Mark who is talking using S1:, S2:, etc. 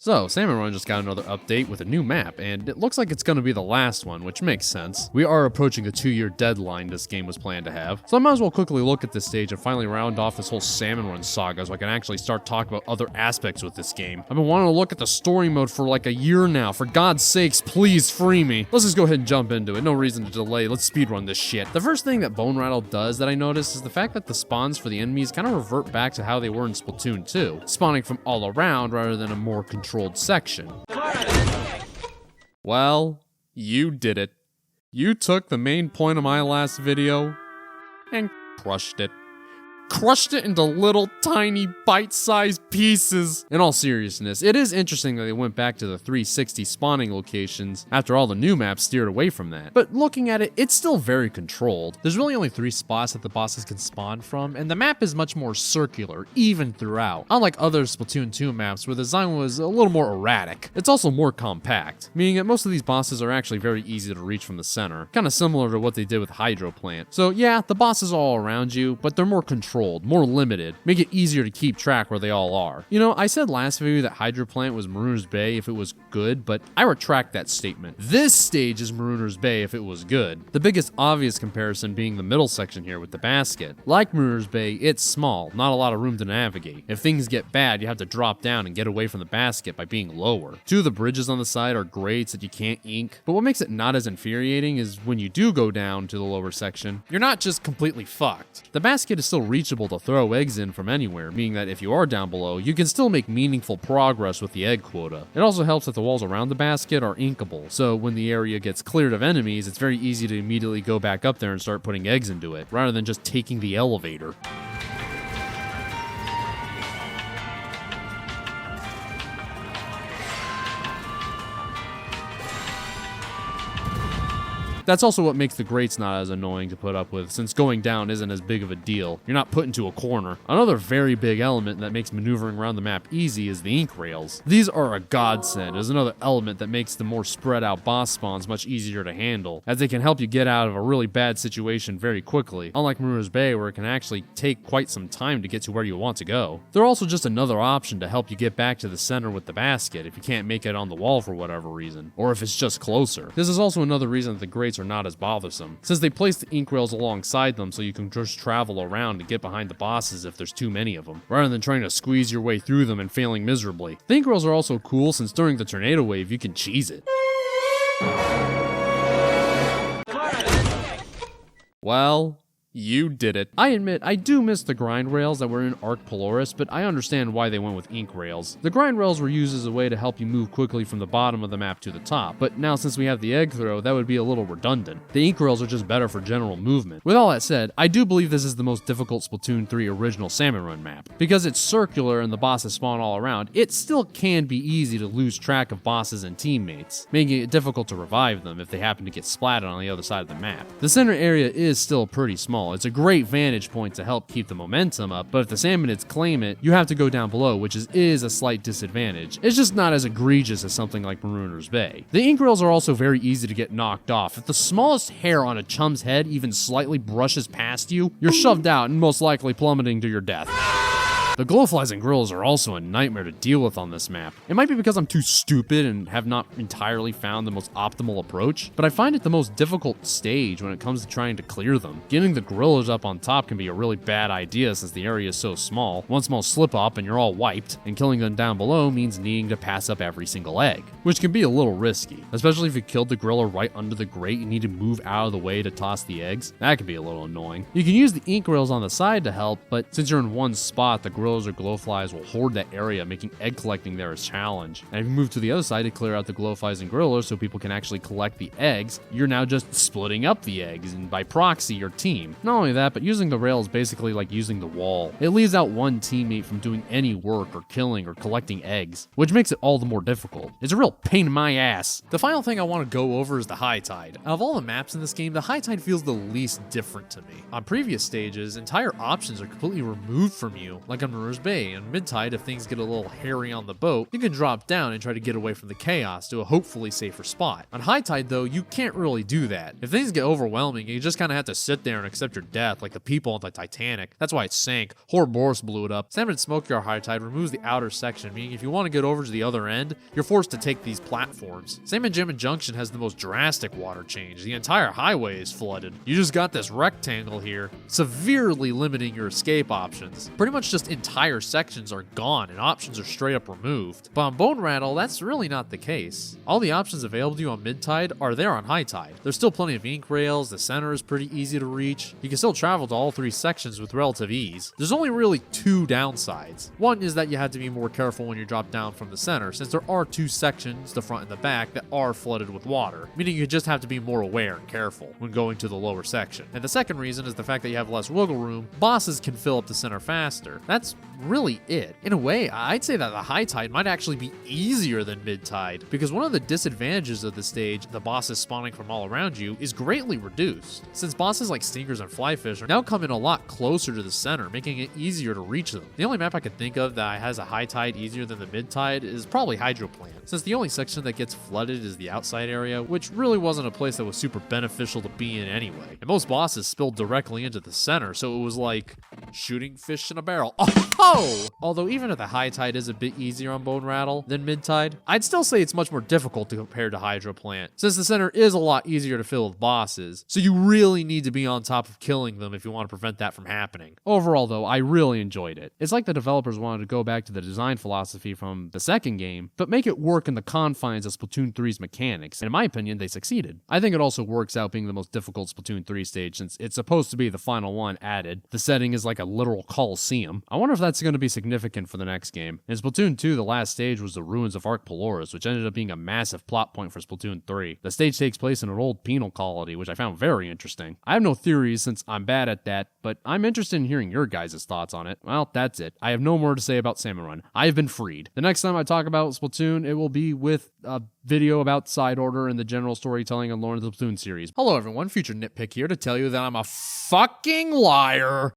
S1: So, Salmon Run just got another update with a new map, and it looks like it's going to be the last one, which makes sense. We are approaching the 2-year deadline this game was planned to have, so I might as well quickly look at this stage and finally round off this whole Salmon Run saga so I can actually start talking about other aspects with this game. I've been wanting to look at the story mode for like a year now. For God's sakes, please free me. Let's just go ahead and jump into it. No reason to delay. Let's speedrun this shit. The first thing that Bonerattle does that I noticed is the fact that the spawns for the enemies kind of revert back to how they were in Splatoon 2, spawning from all around rather than a more controlled section. Well, you did it. You took the main point of my last video and crushed it. Crushed it into little tiny bite-sized pieces. In all seriousness, it is interesting that they went back to the 360 spawning locations after all the new maps steered away from that. But looking at it, it's still very controlled. There's really only 3 spots that the bosses can spawn from, and the map is much more circular, even throughout. Unlike other Splatoon 2 maps where the design was a little more erratic, it's also more compact, meaning that most of these bosses are actually very easy to reach from the center, kind of similar to what they did with Hydro Plant. So yeah, the bosses are all around you, but they're more controlled, more limited, make it easier to keep track where they all are. You know, I said last video that Hydro Plant was Marooner's Bay if it was good, but I retract that statement. This stage is Marooner's Bay if it was good. The biggest obvious comparison being the middle section here with the basket. Like Marooner's Bay, it's small, not a lot of room to navigate. If things get bad, you have to drop down and get away from the basket by being lower. 2 of the bridges on the side are grates that you can't ink, but what makes it not as infuriating is when you do go down to the lower section, you're not just completely fucked. The basket is still reachable to throw eggs in from anywhere, meaning that if you are down below, you can still make meaningful progress with the egg quota. It also helps that the walls around the basket are inkable, so when the area gets cleared of enemies, it's very easy to immediately go back up there and start putting eggs into it, rather than just taking the elevator. That's also what makes the grates not as annoying to put up with, since going down isn't as big of a deal. You're not put into a corner. Another very big element that makes maneuvering around the map easy is the ink rails. These are a godsend as another element that makes the more spread out boss spawns much easier to handle, as they can help you get out of a really bad situation very quickly, unlike Marooner's Bay where it can actually take quite some time to get to where you want to go. They're also just another option to help you get back to the center with the basket if you can't make it on the wall for whatever reason, or if it's just closer. This is also another reason that the grates are not as bothersome, since they place the ink rails alongside them so you can just travel around and get behind the bosses if there's too many of them, rather than trying to squeeze your way through them and failing miserably. The ink rails are also cool since during the tornado wave you can cheese it. Well, you did it. I admit, I do miss the grind rails that were in Arc Polaris, but I understand why they went with ink rails. The grind rails were used as a way to help you move quickly from the bottom of the map to the top, but now since we have the egg throw, that would be a little redundant. The ink rails are just better for general movement. With all that said, I do believe this is the most difficult Splatoon 3 original Salmon Run map. Because it's circular and the bosses spawn all around, it still can be easy to lose track of bosses and teammates, making it difficult to revive them if they happen to get splatted on the other side of the map. The center area is still pretty small. It's a great vantage point to help keep the momentum up, but if the Salmonids claim it, you have to go down below, which is a slight disadvantage. It's just not as egregious as something like Marooner's Bay. The ink rails are also very easy to get knocked off. If the smallest hair on a chum's head even slightly brushes past you, you're shoved out and most likely plummeting to your death. The glowflies and grills are also a nightmare to deal with on this map. It might be because I'm too stupid and have not entirely found the most optimal approach, but I find it the most difficult stage when it comes to trying to clear them. Getting the grillers up on top can be a really bad idea since the area is so small. One small slip up and you're all wiped, and killing them down below means needing to pass up every single egg, which can be a little risky, especially if you killed the griller right under the grate and need to move out of the way to toss the eggs. That can be a little annoying. You can use the ink rails on the side to help, but since you're in one spot, the grillers or glowflies will hoard that area, making egg collecting there a challenge. And if you move to the other side to clear out the glowflies and grillers so people can actually collect the eggs, you're now just splitting up the eggs and by proxy your team. Not only that, but using the rail is basically like using the wall. It leaves out one teammate from doing any work or killing or collecting eggs, which makes it all the more difficult. It's a real pain in my ass. The final thing I want to go over is the high tide. Out of all the maps in this game, the high tide feels the least different to me. On previous stages, entire options are completely removed from you, like on Admiral's Bay. In mid-tide, if things get a little hairy on the boat, you can drop down and try to get away from the chaos to a hopefully safer spot. On high tide though, you can't really do that. If things get overwhelming, you just kind of have to sit there and accept your death like the people on the Titanic. That's why it sank. Ouroboros blew it up. Salmon Smokyard high tide removes the outer section, meaning if you want to get over to the other end, you're forced to take these platforms. Salmon Jam and Junction has the most drastic water change. The entire highway is flooded. You just got this rectangle here, severely limiting your escape options. Pretty much just entire sections are gone and options are straight up removed. But on Bonerattle, that's really not the case. All the options available to you on mid-tide are there on high tide. There's still plenty of ink rails, the center is pretty easy to reach. You can still travel to all three sections with relative ease. There's only really two downsides. One is that you have to be more careful when you drop down from the center, since there are two sections, the front and the back, that are flooded with water, meaning you just have to be more aware and careful when going to the lower section. And the second reason is the fact that you have less wiggle room. Bosses can fill up the center faster. That's really it. In a way, I'd say that the high tide might actually be easier than mid tide, because one of the disadvantages of the stage, the bosses spawning from all around you, is greatly reduced, since bosses like stingers and flyfish are now coming a lot closer to the center, making it easier to reach them. The only map I could think of that has a high tide easier than the mid tide is probably Hydroplant, since the only section that gets flooded is the outside area, which really wasn't a place that was super beneficial to be in anyway. And most bosses spilled directly into the center, so it was like shooting fish in a barrel. Oh! Although even if the high tide is a bit easier on Bonerattle than mid tide, I'd still say it's much more difficult to compare to Hydroplant, since the center is a lot easier to fill with bosses, so you really need to be on top of killing them if you want to prevent that from happening. Overall though, I really enjoyed it. It's like the developers wanted to go back to the design philosophy from the second game, but make it work in the confines of Splatoon 3's mechanics, and in my opinion, they succeeded. I think it also works out being the most difficult Splatoon 3 stage, since it's supposed to be the final one added. The setting is like a literal coliseum. I wonder if that's going to be significant for the next game. In Splatoon 2, the last stage was the ruins of Ark Polaris, which ended up being a massive plot point for Splatoon 3. The stage takes place in an old penal colony, which I found very interesting. I have no theories since I'm bad at that, but I'm interested in hearing your guys' thoughts on it. Well, that's it. I have no more to say about Salmon Run. I have been freed. The next time I talk about Splatoon, it will be with a video about side order and the general storytelling and lore of the Splatoon series. Hello everyone, future Nit-Pick here to tell you that I'm a fucking liar.